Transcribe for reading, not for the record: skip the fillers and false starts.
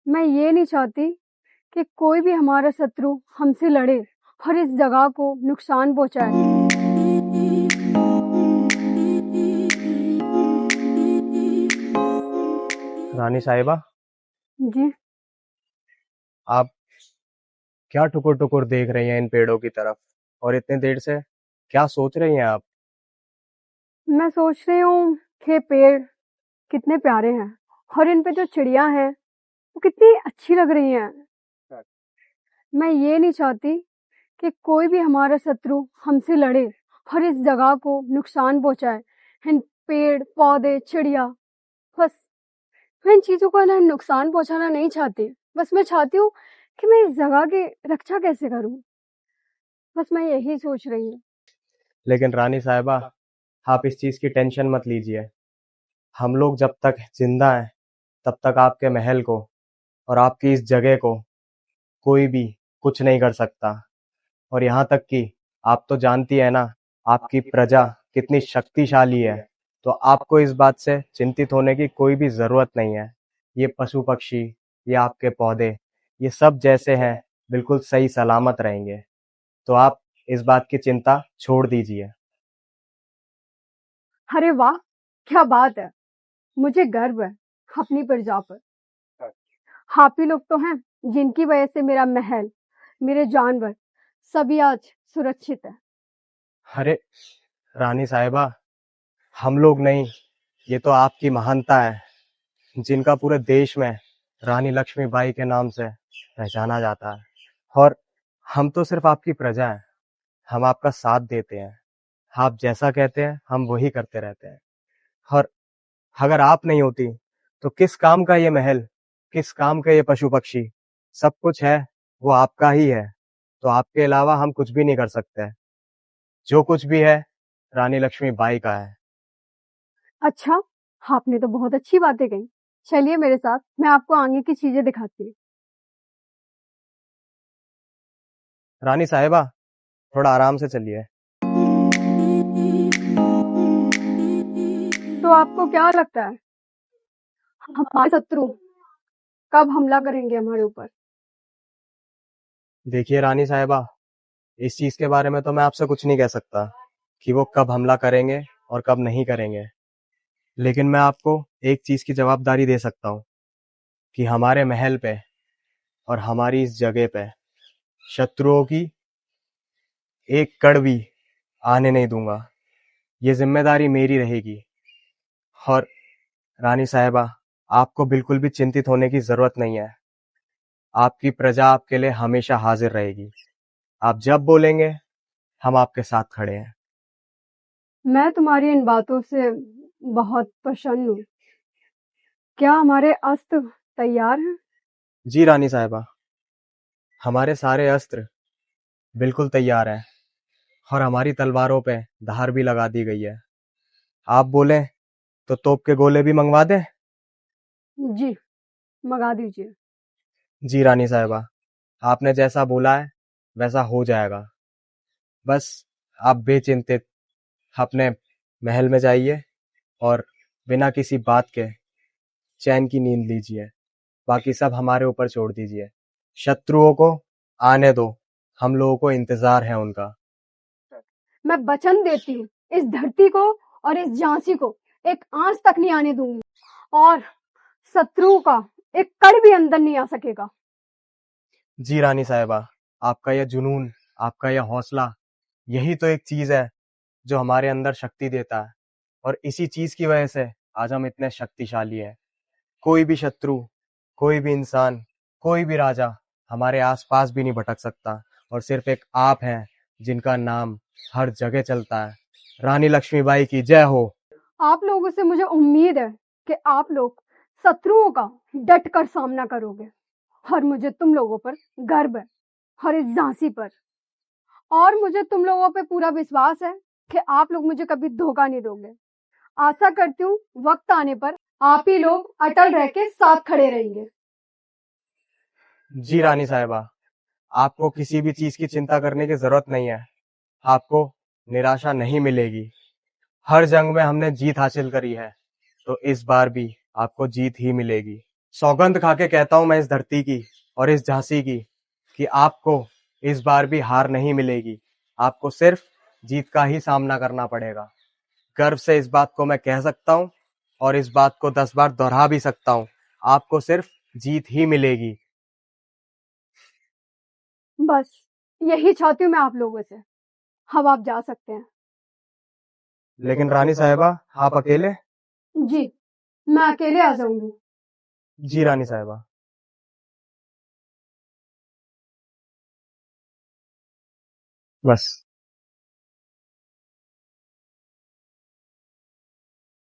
मैं ये नहीं चाहती कि कोई भी हमारा शत्रु हमसे लड़े और इस जगह को नुकसान पहुंचाए। रानी साहिबा, जी। आप क्या टुकुर टुकुर देख रही हैं इन पेड़ों की तरफ? और इतनी देर से क्या सोच रही हैं आप? मैं सोच रही हूँ कि पेड़ कितने प्यारे हैं और इन पे जो चिड़िया है वो कितनी अच्छी लग रही हैं। मैं ये नहीं चाहती कि कोई भी हमारा शत्रु हमसे लड़े और इस जगह को नुकसान पहुंचाए। इन पेड़ पौधे चिड़िया, बस मैं इन चीजों को ना नुकसान पहुंचाना नहीं चाहती। बस मैं चाहती हूँ कि मैं इस जगह की रक्षा कैसे करूं। बस मैं यही सोच रही हूँ। लेकिन रानी साहिबा, आप इस चीज की टेंशन मत लीजिए। हम लोग जब तक जिंदा हैं तब तक आपके महल को और आपकी इस जगह को कोई भी कुछ नहीं कर सकता। और यहाँ तक कि आप तो जानती है ना, आपकी प्रजा कितनी शक्तिशाली है। तो आपको इस बात से चिंतित होने की कोई भी जरूरत नहीं है। ये पशु पक्षी, ये आपके पौधे, ये सब जैसे हैं बिल्कुल सही सलामत रहेंगे। तो आप इस बात की चिंता छोड़ दीजिए। अरे वाह, क्या बात है। मुझे गर्व है अपनी प्रजा पर। आप ही लोग तो हैं जिनकी वजह से मेरा महल, मेरे जानवर सभी आज सुरक्षित है। अरे रानी साहिबा, हम लोग नहीं, ये तो आपकी महानता है जिनका पूरे देश में रानी लक्ष्मीबाई के नाम से पहचाना जाता है। और हम तो सिर्फ आपकी प्रजा हैं। हम आपका साथ देते हैं। आप जैसा कहते हैं हम वही करते रहते हैं। और अगर आप नहीं होती तो किस काम का ये महल, किस काम का ये पशु पक्षी? सब कुछ है वो आपका ही है। तो आपके अलावा हम कुछ भी नहीं कर सकते। जो कुछ भी है रानी लक्ष्मीबाई का है। अच्छा, आपने तो बहुत अच्छी बातें कही। चलिए मेरे साथ, मैं आपको आगे की चीजें दिखाती हूँ। रानी साहिबा, थोड़ा आराम से चलिए। तो आपको क्या लगता है हमारे शत्रु कब हमला करेंगे हमारे ऊपर? देखिए रानी साहिबा, इस चीज के बारे में तो मैं आपसे कुछ नहीं कह सकता कि वो कब हमला करेंगे और कब नहीं करेंगे। लेकिन मैं आपको एक चीज की जवाबदारी दे सकता हूँ कि हमारे महल पे और हमारी इस जगह पे शत्रुओं की एक कण भी आने नहीं दूंगा। ये जिम्मेदारी मेरी रहेगी। और रानी साहिबा, आपको बिल्कुल भी चिंतित होने की जरूरत नहीं है। आपकी प्रजा आपके लिए हमेशा हाजिर रहेगी। आप जब बोलेंगे हम आपके साथ खड़े हैं। मैं तुम्हारी इन बातों से बहुत प्रसन्न हूँ। क्या हमारे अस्त्र तैयार हैं? जी रानी साहिबा, हमारे सारे अस्त्र बिल्कुल तैयार हैं और हमारी तलवारों पे धार भी लगा दी गई है। आप बोलें तो तोप के गोले भी मंगवा दें? जी, मंगा दीजिए। जी रानी साहिबा, आपने जैसा बोला है वैसा हो जाएगा। बस आप बेचिंतित अपने महल में जाइए और बिना किसी बात के चैन की नींद लीजिए। बाकी सब हमारे ऊपर छोड़ दीजिए। शत्रुओं को आने दो, हम लोगों को इंतजार है उनका। मैं वचन देती हूँ, इस धरती को और इस झांसी को एक आंच तक नहीं आने दूंगी और शत्रु का एक कण भी अंदर नहीं आ सकेगा। जी रानी साहिबा, आपका यह जुनून, आपका यह हौसला, यही तो एक चीज है जो हमारे अंदर शक्ति देता है। और इसी चीज की वजह से आज हम इतने शक्तिशाली हैं। कोई भी शत्रु, कोई भी इंसान, कोई भी राजा हमारे आसपास भी नहीं भटक सकता। और सिर्फ एक आप हैं जिनका नाम हर जगह चलता है। रानी लक्ष्मीबाई की जय हो। आप लोगों से मुझे उम्मीद है कि आप लोग शत्रुओं का डट कर सामना करोगे और मुझे तुम लोगों पर गर्व है और इस झांसी पर। और मुझे तुम लोगों पे पूरा विश्वास है कि आप लोग मुझे कभी धोखा नहीं दोगे। आशा करती हूँ वक्त आने पर आप ही लोग अटल रह के साथ खड़े रहेंगे। जी रानी साहिबा, आपको किसी भी चीज की चिंता करने की जरूरत नहीं है। आपको निराशा नहीं मिलेगी। हर जंग में हमने जीत हासिल करी है, तो इस बार भी आपको जीत ही मिलेगी। सौगंध खा के कहता हूं मैं इस धरती की और इस झांसी की कि आपको इस बार भी हार नहीं मिलेगी। आपको सिर्फ जीत का ही सामना करना पड़ेगा। गर्व से इस बात को मैं कह सकता हूं और इस बात को 10 बार दोहरा भी सकता हूं। आपको सिर्फ जीत ही मिलेगी। बस यही चाहती हूँ मैं आप लोगों से। अब आप जा सकते हैं। लेकिन रानी साहिबा, आप अकेले? जी, मैं अकेले आ जाऊंगी। जी रानी साहिबा। बस।